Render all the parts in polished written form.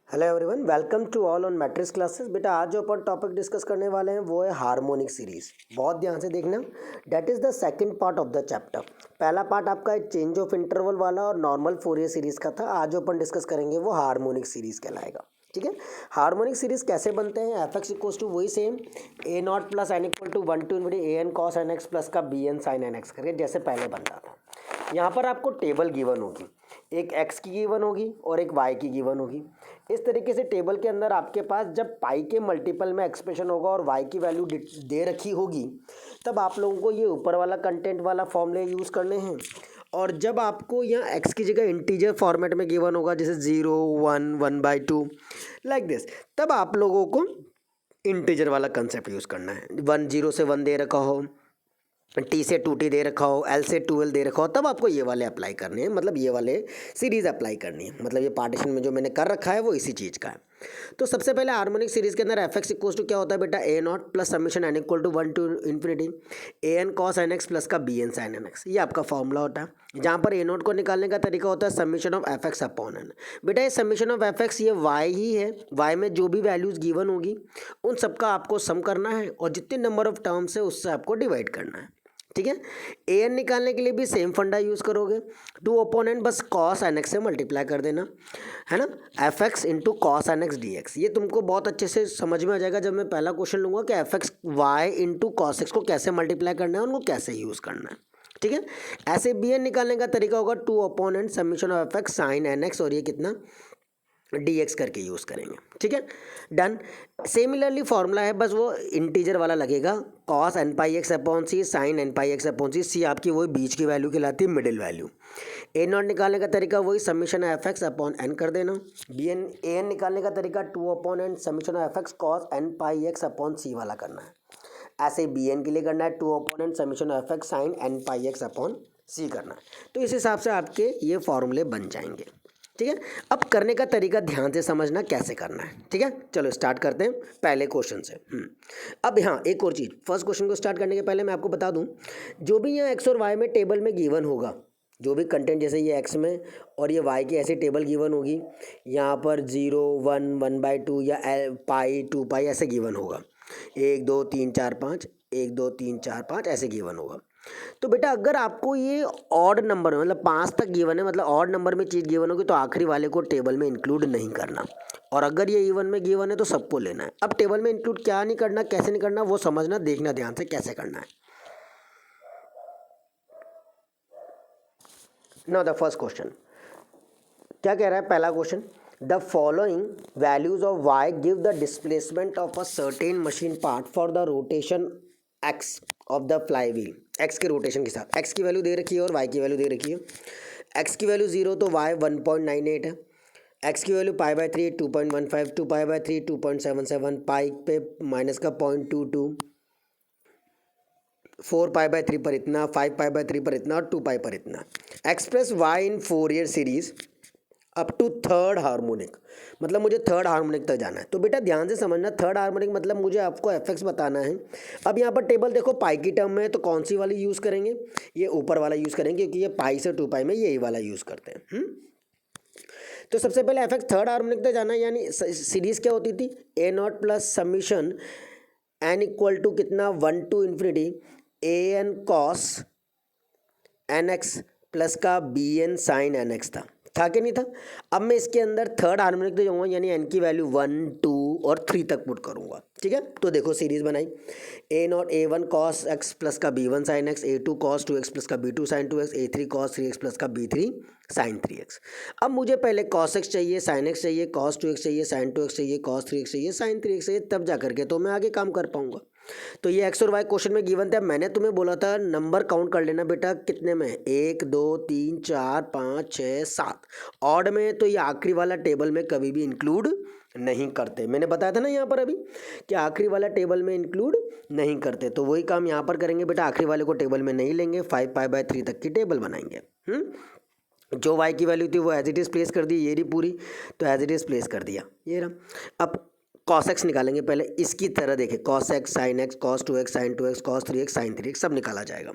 Hello everyone, welcome to all on Matrix classes. बेटा आज जो अपन टॉपिक डिस्कस करने वाले हैं वो है हार्मोनिक सीरीज। बहुत ध्यान से देखना, that is the second part of the chapter. पहला पार्ट आपका चेंज ऑफ इंटरवल वाला और नॉर्मल फोरियर सीरीज का था। आज जो अपन डिस्कस करेंगे वो हार्मोनिक सीरीज कहलाएगा। ठीक है, हार्मोनिक सीरीज कैसे बनते हैं? एफ एक्स इक्वल्स टू वही same a naught plus n equal to 1 to infinity a n cos n x plus का b n sine n x करके जैसे पहले बनता था। यहाँ पर आपको टेबल गिवन होगी, एक x की गिवन होगी और एक y की गिवन होगी। इस तरीके से टेबल के अंदर आपके पास जब पाई के मल्टीपल में एक्सप्रेशन होगा और y की वैल्यू दे रखी होगी, तब आप लोगों को ये ऊपर वाला कंटेंट वाला फॉर्मूले यूज़ करने हैं। और जब आपको यहाँ x की जगह इंटीजर फॉर्मेट में गिवन होगा, जैसे 0 1 1/2 लाइक दिस, तब आप लोगों को इंटीजर वाला कंसेप्ट यूज़ करना है। 1 0 से 1 दे रखा हो, टी से 2t दे रखा हो, एल से 2l दे रखा हो, तब आपको ये वाले अप्लाई करने हैं, मतलब ये वाले सीरीज़ अप्लाई करनी है। मतलब ये पार्टीशन में जो मैंने कर रखा है वो इसी चीज़ का है। तो सबसे पहले हार्मोनिक सीरीज़ के अंदर एफ एक्स इक्वल टू क्या होता है बेटा, a naught plus summation n equal to 1 to infinity a n cos n x plus का b n sine n x. ये आपका फॉर्मूला होता है, जहाँ पर ए नॉट को निकालने का तरीका होता है summation of f x upon n. बेटा ये समीशन ऑफ एफ एक्स ये वाई ही है, वाई में जो भी वैल्यूज़ गिवन होगी उन सबका आपको सम करना है और जितने नंबर ऑफ टर्म्स है उससे आपको डिवाइड करना है। ठीक है, ए एन निकालने के लिए भी सेम फंडा यूज़ करोगे, 2 अपॉन एन बस कॉस एन एक्स से मल्टीप्लाई कर देना है ना, f x into cos n x d x. ये तुमको बहुत अच्छे से समझ में आ जाएगा जब मैं पहला क्वेश्चन लूँगा कि f x y into cos x को कैसे मल्टीप्लाई करना है, उनको कैसे यूज़ करना है। ठीक है, ऐसे बी एन निकालने का तरीका होगा 2 upon n summation of f x sine n x और ये कितना डी एक्स करके यूज़ करेंगे। ठीक है, डन। सिमिलरली फॉर्मूला है, बस वो इंटीजर वाला लगेगा, cos n pi x upon सी sign n pi x upon सी। सी आपकी वही बीच की वैल्यू कहलाती है, मिडिल वैल्यू। ए नॉट निकालने का तरीका वही summation f x upon n कर देना। बी एन ए एन निकालने का तरीका 2 upon n summation f x cos n pi x upon c वाला करना है। ऐसे बी एन के लिए करना है 2 upon n summation f x sine n pi x upon c करना है। तो इस हिसाब से आपके ये फॉर्मूले बन जाएंगे। ठीक है, अब करने का तरीका ध्यान से समझना कैसे करना है। ठीक है, चलो स्टार्ट करते हैं पहले क्वेश्चन से। अब हाँ एक और चीज़, फर्स्ट क्वेश्चन को स्टार्ट करने के पहले मैं आपको बता दूं, जो भी यहाँ एक्स और वाई में टेबल में गिवन होगा, जो भी कंटेंट जैसे ये एक्स में और ये वाई की ऐसी टेबल गिवन होगी, यहाँ पर 0 1 1/2 या पाई 2 पाई ऐसे गिवन होगा, 1 2 3 4 5 1 2 3 4 5 ऐसे गिवन होगा। तो बेटा अगर आपको ये ऑड नंबर मतलब 5 तक गिवन है, मतलब ऑड नंबर में चीज़ गिवन होगी, तो आखिरी वाले को टेबल में इंक्लूड नहीं करना, और अगर ये इवन में गिवन है तो सबको लेना है। अब टेबल में इंक्लूड क्या नहीं करना, कैसे नहीं करना, वो समझना, देखना ध्यान से कैसे करना है। नाउ द फर्स्ट क्वेश्चन क्या कह रहा है, पहला question, the following values of y give the displacement of a certain machine part for the rotation x of the flywheel. X के रोटेशन के साथ एक्स की वैल्यू दे रखी है और वाई की वैल्यू दे रखी है। एक्स की वैल्यू 0 तो वाई 1.98 है, एक्स की वैल्यू पाई/3 2.15, 2 पाई/3 2.77, पाई पे माइनस का 0.22, 4 पाई/3 पर इतना, 5 पाई/3 पर इतना और 2 पाई पर इतना। Express y in Fourier series up to third harmonic, मतलब मुझे थर्ड हार्मोनिक तक जाना है। तो बेटा ध्यान से समझना, थर्ड हार्मोनिक मतलब मुझे आपको एफ एक्स बताना है। अब यहाँ पर टेबल देखो पाई की टर्म में है, तो कौन सी वाली यूज़ करेंगे, ये ऊपर वाला यूज़ करेंगे, क्योंकि ये पाई से 2 पाई में यही वाला यूज़ करते हैं। तो सबसे पहले एफ एक्स थर्ड हार्मोनिक तक जाना है, यानी सीरीज क्या होती थी, a naught plus summation n equal to कितना 1 to infinity a n cos n x plus का b n sine n x था कि नहीं था। अब मैं इसके अंदर थर्ड हार्मोनिक तो जाऊँगा, यानी एन की वैल्यू 1 2 और 3 तक पुट करूँगा। ठीक है, तो देखो सीरीज बनाई, a naught A1 cos x plus का B1 sine x, A2 cos 2x plus का B2 sign 2x, A3 cos 3x plus का B3 साइन 3x। अब मुझे पहले कॉस एक्स चाहिए, साइन एक्स चाहिए, कॉस 2x चाहिए, साइन 2x चाहिए, कॉस 3x चाहिए, साइन 3x चाहिए, तब जा करके तो मैं आगे काम कर पाऊंगा। तो ये एक्स और वाई क्वेश्चन में गिवन था, मैंने तुम्हें बोला था नंबर काउंट कर लेना बेटा, कितने में, 1 2 3 4 5 6 7। ऑड में तो ये आखिरी वाला टेबल में कभी भी इंक्लूड नहीं करते, मैंने बताया था ना यहाँ पर अभी कि आखिरी वाला टेबल में इंक्लूड नहीं करते। तो वही काम यहाँ पर करेंगे बेटा, आखिरी वाले को टेबल में नहीं लेंगे, 5 पाई/3 तक की टेबल बनाएंगे। जो वाई की वैल्यू थी वो एज इट इज़ प्लेस कर दी, ये रही पूरी, तो एज इट इज़ प्लेस कर दिया, ये रहा। अब कॉस एक्स निकालेंगे, पहले इसकी तरह देखें, cos x sine x cos 2x sine 2x cos 3x sine 3x सब निकाला जाएगा।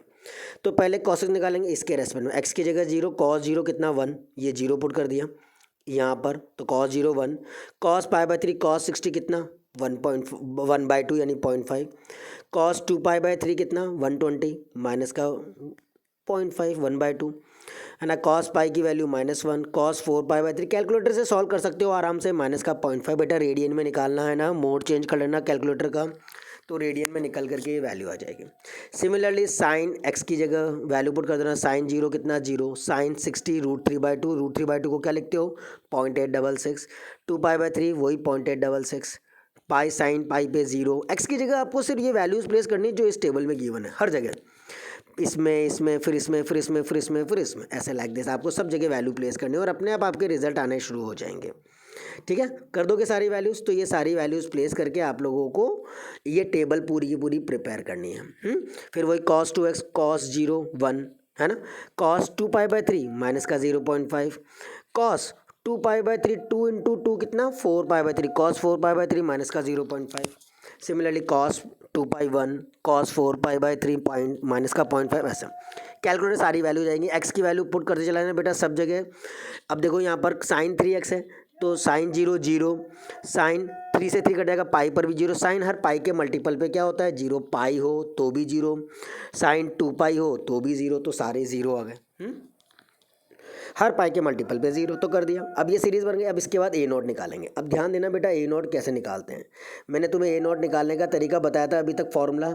तो पहले कॉस एक्स निकालेंगे इसके रेस्पेक्ट में, एक्स की जगह 0, कॉस 0 कितना 1, ये 0 पुट कर दिया, यहाँ पर, तो cos 0 1, cos pi by 3 cos 60 कितना 1.1/2 यानी 0.5, कॉस 2 पाई बाई 3 कितना 120 माइनस का 0.5 1/2 है ना, कॉस पाई की value -1, cos 4 pi by 3 calculator से सॉल्व कर सकते हो आराम से, माइनस का 0.5 बेटा रेडियन में निकालना है ना, मोड चेंज कर लेना कैलकुलेटर का, तो रेडियन में निकल करके ये वैल्यू आ जाएगी। सिमिलरली साइन एक्स की जगह वैल्यू पुट कर देना, साइन 0 कितना 0, साइन 60 √3/2, √3/2 को क्या लिखते हो 0.866, 2 पाई बाई 3 वही 0.866, पाई साइन पाई पे 0, एक्स की जगह आपको सिर्फ ये वैल्यूज़ प्लेस करनी है जो इस टेबल में गिवन है, हर जगह इसमें इसमें फिर इसमें फिर इसमें फिर इसमें फिर इसमें, ऐसे लाइक दिस आपको सब जगह वैल्यू प्लेस करनी है और अपने आप आपके रिजल्ट आने शुरू हो जाएंगे। ठीक है, कर दोगे सारी वैल्यूज़, तो ये सारी वैल्यूज़ प्लेस करके आप लोगों को ये टेबल पूरी की पूरी प्रिपेयर करनी है। फिर वही cos 2x cos 0 1 है ना, cos 2 पाई बाई 3 माइनस का 0.5, cos 2 पाई बाई 3 2 इंटू 2 कितना 4 pi by 3, cos 4 pi by 3 minus का 0.5, similarly cos 2 pi 1 cos 4 pi by 3 point minus का 0.5, ऐसा कैलकुलेटर सारी वैल्यू जाएंगी। एक्स की वैल्यू पुट करते चलाना बेटा सब जगह। अब देखो यहाँ पर साइन 3x है तो साइन 0 0, साइन 3 से 3 कट जाएगा, पाई पर भी 0, साइन हर पाई के मल्टीपल पे क्या होता है 0, पाई हो तो भी 0, साइन 2 पाई हो तो भी 0, तो सारे 0 आ गए। हर पाई के मल्टीपल पे 0 तो कर दिया। अब ये सीरीज़ बन गई। अब इसके बाद A0 निकालेंगे। अब ध्यान देना बेटा A0 कैसे निकालते हैं, मैंने तुम्हें A0 निकालने का तरीका बताया था अभी तक, फॉर्मूला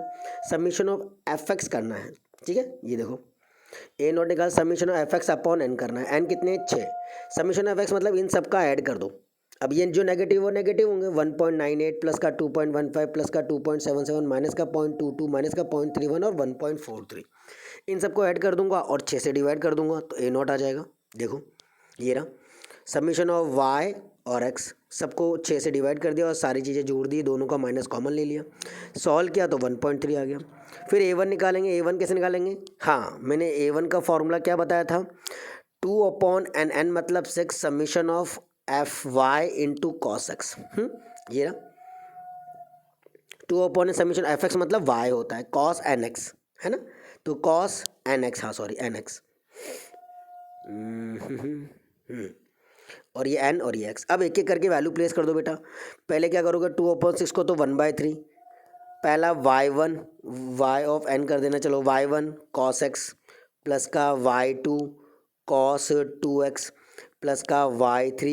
समीशन ऑफ fx करना है। ठीक है, ये देखो A0 निकाल, summation of fx upon n करना है, n कितने 6, समीशन ऑफ x मतलब इन सब का ऐड कर दो। अब ये जो नेगेटिव वो नेगेटिव होंगे, 1.98 प्लस का 2.15 प्लस का 2.77 माइनस का 0.22 माइनस का 0.31 और 1.43, इन सबको ऐड कर दूंगा और 6 से डिवाइड कर दूंगा तो A0 आ जाएगा। देखो ये रहा समीशन ऑफ y और x, सबको 6 से डिवाइड कर दिया और सारी चीज़ें जोड़ दी, दोनों का माइनस कॉमन ले लिया, सॉल्व किया तो 1.3 आ गया। फिर A1 निकालेंगे। A1 कैसे निकालेंगे, हाँ मैंने A1 का फॉर्मूला क्या बताया था, 2/n मतलब 6 summation of fy into cos x. ये रहा 2/n समीशन fx मतलब y होता है cos nx है ना, तो cos nx, हाँ सॉरी nx, और ये n और ये x। अब एक एक करके वैल्यू प्लेस कर दो बेटा। पहले क्या करोगे 2/6 को तो 1/3, पहला y1 y ऑफ n कर देना, चलो y1 cos x प्लस का y2 cos 2x प्लस का y3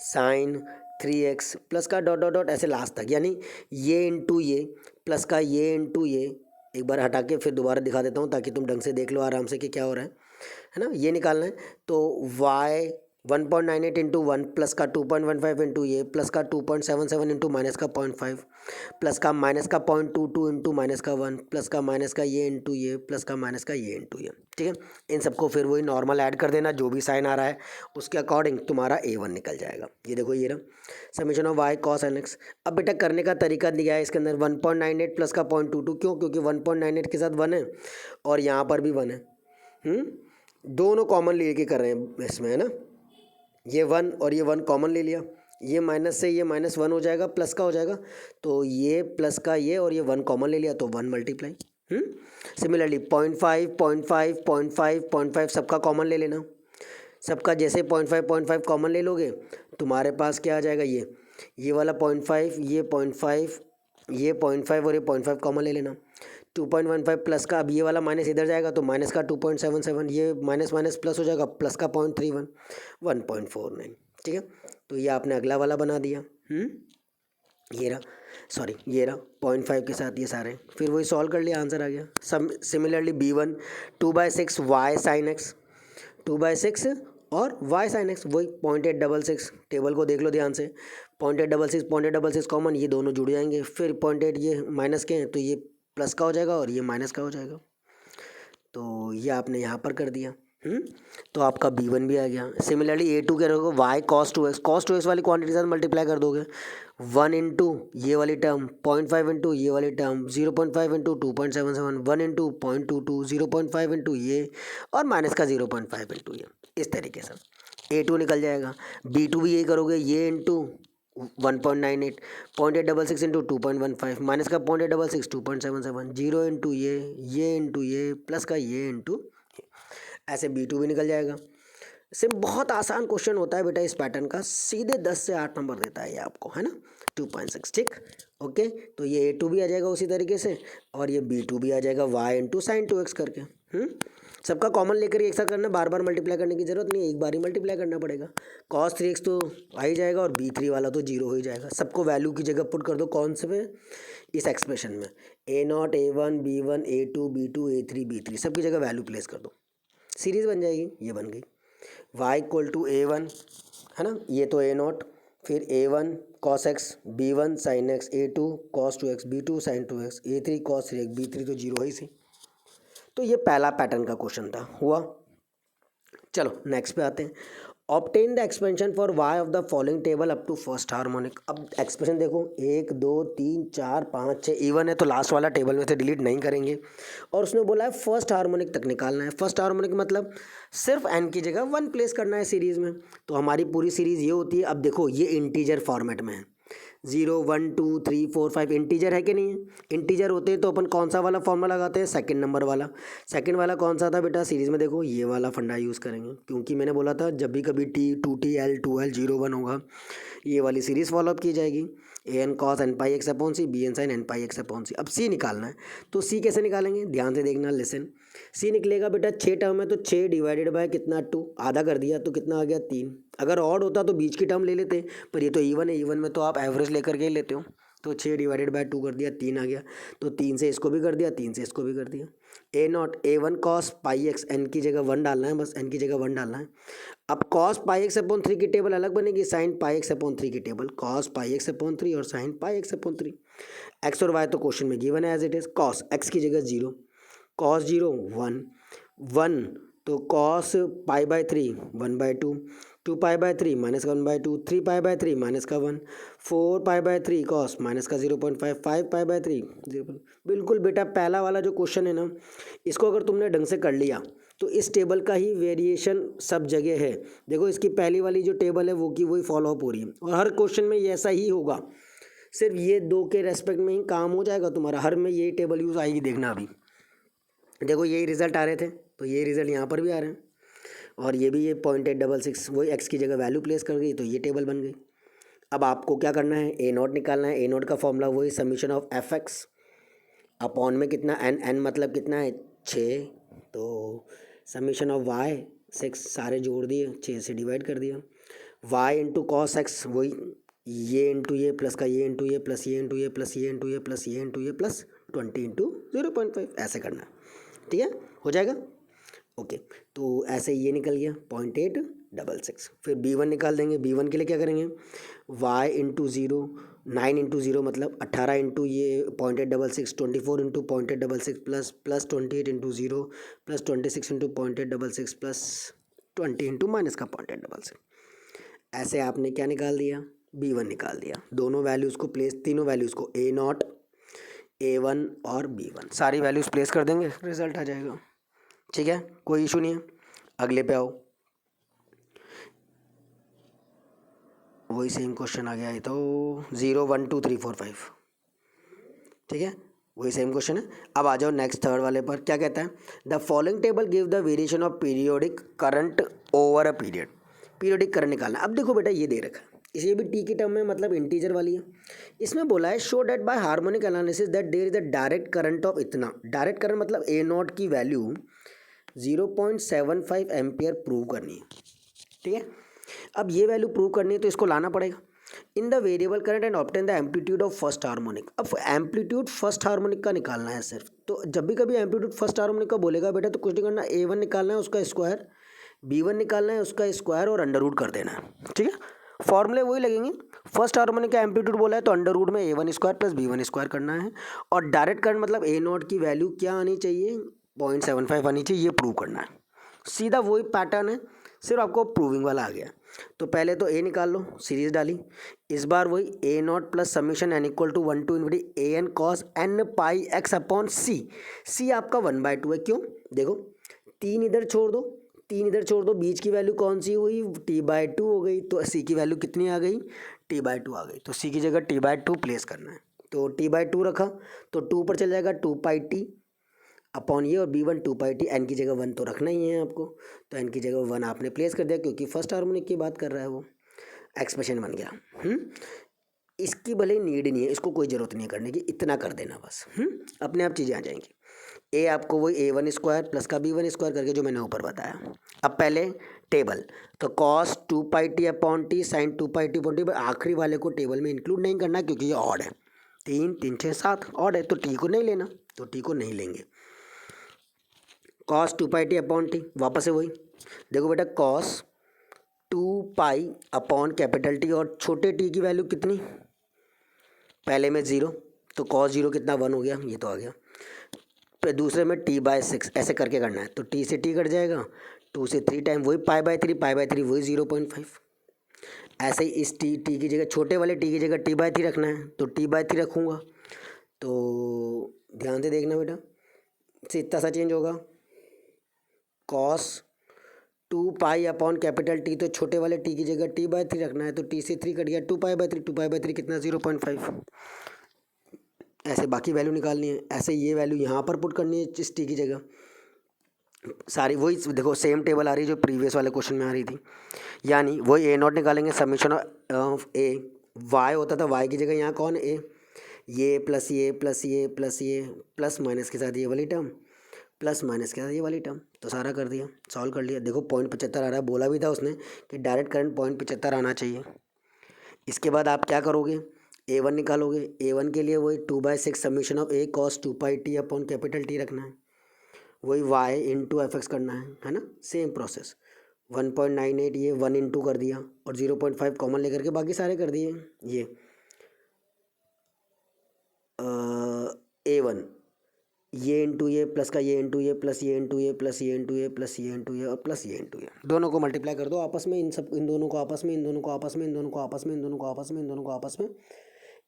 sin 3x प्लस का डॉट डॉट डॉट ऐसे लास्ट तक, यानी ये इंटू ये प्लस का ये इंटू ये। एक बार हटा के फिर दोबारा दिखा देता हूँ ताकि तुम ढंग से देख लो आराम से कि क्या हो रहा है ना, ये निकालना है। तो y 1.98 इंटू 1 प्लस का 2.15 इंटू ये प्लस का 2.77 इंटू माइनस का 0.5 प्लस का माइनस का 0.22 इंटू माइनस का 1 प्लस का माइनस का ये इंटू ये प्लस का माइनस का ये इंटू ये। ठीक है, इन सबको फिर वही नॉर्मल ऐड कर देना, जो भी साइन आ रहा है उसके अकॉर्डिंग तुम्हारा A1 निकल जाएगा। ये देखो ये रहा summation of y cos nx। अब बेटा करने का तरीका दिया है इसके अंदर, 1.98 प्लस का 0.22, क्यों, क्योंकि 1.98 के साथ 1 है और यहाँ पर भी 1 है, दोनों कॉमन लेके कर रहे हैं इसमें है ना, ये 1 और ये 1 कॉमन ले लिया, ये माइनस से ये -1 हो जाएगा, प्लस का हो जाएगा, तो ये प्लस का ये और ये 1 कॉमन ले लिया तो 1 मल्टीप्लाई। सिमिलरली 0.5 0.5 0.5 0.5 सबका कॉमन ले लेना, सबका जैसे 0.5 कॉमन ले लोगे तुम्हारे पास क्या आ जाएगा, ये वाला 0.5 ये 0.5 ये 0.5 और ये 0.5 कॉमन ले लेना, 2.15 प्लस का, अब ये वाला माइनस इधर जाएगा तो माइनस का 2.77, ये माइनस माइनस प्लस हो जाएगा, प्लस का 0.31 1.49। ठीक है, तो ये आपने अगला वाला बना दिया। ये रहा सॉरी ये रहा 0.5 के साथ ये सारे, फिर वही सॉल्व कर लिया, आंसर आ गया। Similarly B1 2/6 y sin x, 2/6 और y sin x वही 0.866, टेबल को देख लो ध्यान से, 0.866 कॉमन, ये दोनों जुड़ जाएंगे, फिर 0.8 ये माइनस के हैं तो ये प्लस का हो जाएगा और ये माइनस का हो जाएगा, तो ये आपने यहाँ पर कर दिया। तो आपका B1 भी आ गया। सिमिलरली A2 क्या रहोगे, y cos 2x वाली क्वांटिटी के साथ मल्टीप्लाई कर दोगे, 1 इंटू ये वाली टर्म 0.5 इंटू ये वाली टर्म 0.5 इंटू 2.77 1 इंटू 0.22 0.5 इंटू ये और माइनस का 0.5 इंटू ये, इस तरीके से A2 निकल जाएगा। B2 भी यही करोगे, ये इंटू 1.98 0.866 इंटू 2.15 माइनस का 0.866 2.77 0 इंटू ये इंटू ये प्लस का ये इंटू, ऐसे B2 भी निकल जाएगा। सिर्फ बहुत आसान क्वेश्चन होता है बेटा इस पैटर्न का, सीधे 10 से 8 नंबर देता है ये आपको, है ना। 2.6 ठीक। ओके, तो ये A2 भी आ जाएगा उसी तरीके से, और ये B2 भी आ जाएगा y इंटू साइन 2x करके। सबका कॉमन लेकर एक साथ करना, बार बार मल्टीप्लाई करने की जरूरत नहीं है, एक बार ही मल्टीप्लाई करना पड़ेगा। cos 3x तो आ ही जाएगा और B3 वाला तो जीरो हो ही जाएगा। सबको वैल्यू की जगह पुट कर दो कौन से में, इस एक्सप्रेशन में, A0 A1 B1 A2 B2 A3 B3 सबकी जगह वैल्यू प्लेस कर दो, सीरीज बन जाएगी। ये बन गई y इक्वल टू A1, है ना, ये तो A0, फिर A1 cos x B1 sin x A2 cos 2x B2 sin 2x A3 cos 3x B3 तो जीरो ही सी। तो ये पहला पैटर्न का क्वेश्चन था, हुआ। चलो नेक्स्ट पे आते हैं। Obtain the expansion for y of the following table up to first harmonic. अब एक्सप्रेशन देखो, 1 2 3 4 5 6 इवन है तो लास्ट वाला टेबल में से डिलीट नहीं करेंगे, और उसने बोला है फर्स्ट हार्मोनिक तक निकालना है। फर्स्ट हार्मोनिक मतलब सिर्फ एन की जगह 1 प्लेस करना है सीरीज़ में। तो हमारी पूरी सीरीज़ ये होती है। अब देखो ये इंटीजर फॉर्मेट में है, 0 1 2 3 4 5 इंटीजर है कि नहीं है। इंटीजर होते हैं तो अपन कौन सा वाला फॉर्मूला लगाते हैं, सेकंड नंबर वाला। सेकंड वाला कौन सा था बेटा सीरीज़ में, देखो ये वाला फंडा यूज़ करेंगे, क्योंकि मैंने बोला था जब भी कभी T2T L 0 1 होगा ये वाली सीरीज़ फॉलोअप की जाएगी। an cos n pi x upon c bn sin n pi x upon c. अब सी निकालना है, तो सी कैसे निकालेंगे, ध्यान से देखना, लिसन। सी निकलेगा बेटा 6 टर्म है तो 6 डिवाइडेड बाय कितना 2, आधा कर दिया तो कितना आ गया 3। अगर ऑड होता तो बीच की टर्म ले लेते, पर ये तो इवन है, इवन में तो आप एवरेज लेकर के ही लेते हो। तो 6 डिवाइडेड बाय 2 कर दिया, 3 आ गया। तो 3 से इसको भी कर दिया, 3 से इसको भी कर दिया। A0 A1 cos pi x, N की जगह 1 डालना है, बस एन की जगह 1 डालना है। अब cos पाई एक्स अपॉन 3 की टेबल अलग बनेगी, साइन पाई एक्स अपॉन 3 की table, cos pi x upon 3 और sine pi x upon 3। X और वाई तो क्वेश्चन में गिवन है as it is. cos x की जगह 0, cos 0 1 1, तो cos pi by 3 1 by 2, 2 pi by 3 minus का 1 बाय 2, 3 पाई बाय 3 माइनस का 1, 4 पाई बाय 3 कॉस माइनस का 0.5, 5 पाई बाय 3 0। बिल्कुल बेटा पहला वाला जो क्वेश्चन है ना, इसको अगर तुमने ढंग से कर लिया तो इस टेबल का ही वेरिएशन सब जगह है। देखो इसकी पहली वाली जो टेबल है वो की वही फॉलो अप हो रही है, और हर क्वेश्चन में ये ऐसा ही होगा। सिर्फ ये 2 के रेस्पेक्ट में ही काम हो जाएगा तुम्हारा, हर में यही टेबल यूज़ आएगी। देखना अभी देखो यही रिजल्ट आ रहे थे, तो यही रिजल्ट यहाँ पर भी आ रहे हैं, और ये भी ये 0.866 वही एक्स की जगह वैल्यू प्लेस कर गई, तो ये टेबल बन गई। अब आपको क्या करना है, A0 निकालना है। A0 का फॉर्मूला वही summation of f x upon में कितना एन मतलब कितना है 6, तो समीशन ऑफ वाई 6, सारे जोड़ दिए, 6 से डिवाइड कर दिया। वाई इंटू कॉस एक्स वही ये इंटू ये प्लस का ये इंटू ये प्लस ये इंटू ये प्लस ये इंटू ये प्लस ये इंटू ये प्लस 20 इंटू 0.5 ऐसे करना है, ठीक है, हो जाएगा। ओके, तो ऐसे ये निकल गया 0.866। फिर B1 निकाल देंगे। B1 के लिए क्या करेंगे, y इंटू 0 9 इंटू 0 मतलब 18 इंटू ये 0.866, 24 into 0.866 plus 28 into 0 plus 26 into 0.866 plus 20 into minus का 0.866। ऐसे आपने क्या निकाल दिया, B1 निकाल दिया। दोनों वैल्यूज़ को प्लेस, तीनों वैल्यूज़ को A0 A1 और B1 सारी वैल्यूज़ प्लेस कर देंगे, रिजल्ट आ जाएगा, ठीक है, कोई इशू नहीं है। अगले पे आओ, वही सेम क्वेश्चन आ गया है, तो 0 1 2 3 4 5, ठीक है, वही सेम क्वेश्चन है। अब आ जाओ नेक्स्ट थर्ड वाले पर, क्या कहता है, the following table give the variation of periodic current over a period. Periodic current निकालना। अब देखो बेटा ये दे रखा है, इसे भी टी की टर्म में मतलब इंटीजर वाली है। इसमें बोला है show that by harmonic analysis that there is a direct current of इतना। डायरेक्ट करंट मतलब A0 की वैल्यू 0.75 एम्पियर प्रूव करनी है, ठीक है। अब ये वैल्यू प्रूव करनी है तो इसको लाना पड़ेगा in the variable current and obtain the amplitude of first harmonic. अब एम्पलीट्यूड फर्स्ट हार्मोनिक का निकालना है सिर्फ। तो जब भी कभी एम्पलीट्यूड फर्स्ट हार्मोनिक का बोलेगा बेटा तो कुछ नहीं करना, A1 निकालना है उसका स्क्वायर, B1 निकालना है उसका स्क्वायर और अंडर रूट कर देना है, ठीक है। फॉर्मूले वही लगेंगे। फर्स्ट हार्मोनिक का एम्पलीट्यूड बोला है तो अंडर रूट में A1 square plus B1 square करना है, और डायरेक्ट करंट मतलब A0 की वैल्यू क्या आनी चाहिए 0.75 आनी चाहिए, ये प्रूव करना है। सीधा वही पैटर्न है, सिर्फ आपको प्रूविंग वाला आ गया। तो पहले तो A निकाल लो, सीरीज डाली, इस बार वही A0 plus summation n equal to 1 to infinity AN cos n pi x upon C आपका 1/2 है। क्यों, देखो 3 इधर छोड़ दो, 3 इधर छोड़ दो, बीच की वैल्यू कौन सी हुई T/2 हो गई, तो C की वैल्यू कितनी आ गई T/2 आ गई, तो C की जगह T/2 प्लेस करना है। तो T/2 रखा तो 2 पर चल जाएगा 2 पाई T, अपॉन ये, और B1 2 पाई टी, एन की जगह 1 तो रखना ही है आपको, तो एन की जगह 1 आपने प्लेस कर दिया क्योंकि फर्स्ट हार्मोनिक की बात कर रहा है वो। एक्सप्रेशन बन गया। इसकी भले नीड नहीं है, इसको कोई ज़रूरत नहीं है करने की, इतना कर देना बस। अपने आप चीज़ें आ जाएंगी। ए आपको वही A1 स्क्वायर प्लस का B1 स्क्वायर करके जो मैंने ऊपर बताया। अब पहले टेबल, तो cos 2 pi T upon T sign 2 pi T upon T, आखिरी वाले को टेबल में इंक्लूड नहीं करना क्योंकि ये ऑड है। 3 3 6 7 ऑड है, तो टी को नहीं लेना, तो टी को नहीं लेंगे। Cos 2 pi T upon T, वापस से वही देखो बेटा, cos 2 pi upon capital T, और छोटे टी की वैल्यू कितनी, पहले में 0, तो कॉस 0 कितना 1 हो गया, ये तो आ गया। फिर दूसरे में t/6 ऐसे करके करना है, तो t से t कट जाएगा, 2 से 3 टाइम वही पाई/3 वही 0.5। ऐसे ही इस t की जगह, छोटे वाले t की जगह t/3 रखना है, तो t/3 रखूँगा। तो ध्यान से देखना बेटा, से इतना सा चेंज होगा, cos 2 pi upon capital T, तो छोटे वाले t की जगह t/3 रखना है, तो t से 3 कट गया, 2 पाई/3 कितना 0.5। ऐसे बाकी वैल्यू निकालनी है, ऐसे ये वैल्यू यहाँ पर पुट करनी है इस टी की जगह। सारी वही देखो, सेम टेबल आ रही है जो प्रीवियस वाले क्वेश्चन में आ रही थी, यानी वही A0 निकालेंगे, समीशन ऑफ ए, वाई होता था, वाई की जगह यहाँ कौन है, ये प्लस ये प्लस ये प्लस ये प्लस माइनस के साथ ये वाली टर्म, प्लस माइनस के साथ ये वाली टर्म, तो सारा कर दिया, सॉल्व कर लिया। देखो 0.75 आ रहा है, बोला भी था उसने कि डायरेक्ट करंट 0.75 आना चाहिए। इसके बाद आप क्या करोगे, A1 निकालोगे। A1 के लिए वही 2/6 summation of A cos 2 pi T upon capital T रखना है, वही y इंटू एफ एक्स करना है ना, सेम प्रोसेस। 1.98 ये 1 इंटू कर दिया, और 0.5 कॉमन लेकर के बाकी सारे कर दिए। ये A1 ये इंटू ये प्लस का ये इंटू ये प्लस ये इंटू ये प्लस ये इंटू ये प्लस ये इंटू ये और प्लस ये इंटू ये, दोनों को मल्टीप्लाई कर दो आपस में, इन दोनों को आपस में, इन दोनों को आपस में, इन दोनों को आपस में, इन दोनों को आपस में, इन दोनों को आपस में,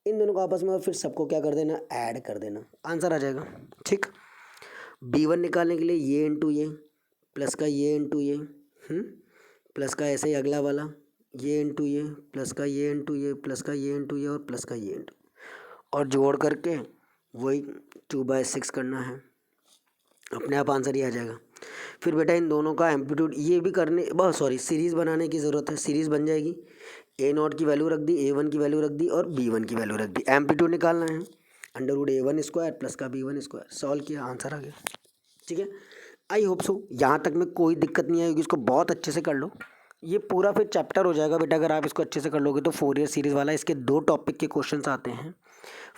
इन दोनों को आपस में, और फिर सबको क्या कर देना, ऐड कर देना, आंसर आ जाएगा। ठीक, B1 निकालने के लिए ये इंटू ये प्लस का ये इंटू ये, प्लस का ऐसे ही अगला वाला ये इंटू ये प्लस का ये इंटू ये प्लस का ये इंटू ये और प्लस का ये इंटू, और जोड़ करके वही 2/6 करना है, अपने आप आंसर ही आ जाएगा। फिर बेटा इन दोनों का एम्पलीट्यूड ये भी करने, बस सॉरी, सीरीज़ बनाने की ज़रूरत है। सीरीज़ बन जाएगी, A0 की वैल्यू रख दी, A1 की वैल्यू रख दी और B1 की वैल्यू रख दी, एम्पलीट्यूड निकालना है, √A1 स्क्वायर प्लस का B1 स्क्वायर, सॉल्व किया, आंसर आ गया। ठीक है, आई होप सो यहाँ तक में कोई दिक्कत नहीं आएगी, इसको बहुत अच्छे से कर लो, ये पूरा फिर चैप्टर हो जाएगा बेटा अगर आप इसको अच्छे से कर लोगे तो। फोरियर सीरीज़ वाला, इसके 2 टॉपिक के क्वेश्चंस आते हैं,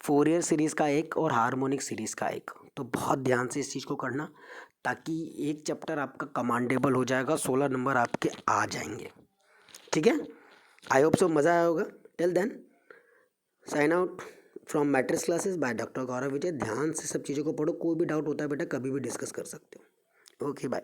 फोरियर सीरीज़ का एक और हार्मोनिक सीरीज़ का एक, तो बहुत ध्यान से इस चीज़ को करना ताकि एक चैप्टर आपका कमांडेबल हो जाएगा, 16 नंबर आपके आ जाएंगे। ठीक है, आई होप सो मज़ा आया होगा। Till then sign out from matrix classes by doctor Gaurav Vijay. ध्यान से सब चीज़ों को पढ़ो, कोई भी डाउट होता है बेटा कभी भी डिस्कस कर सकते हो। Okay bye.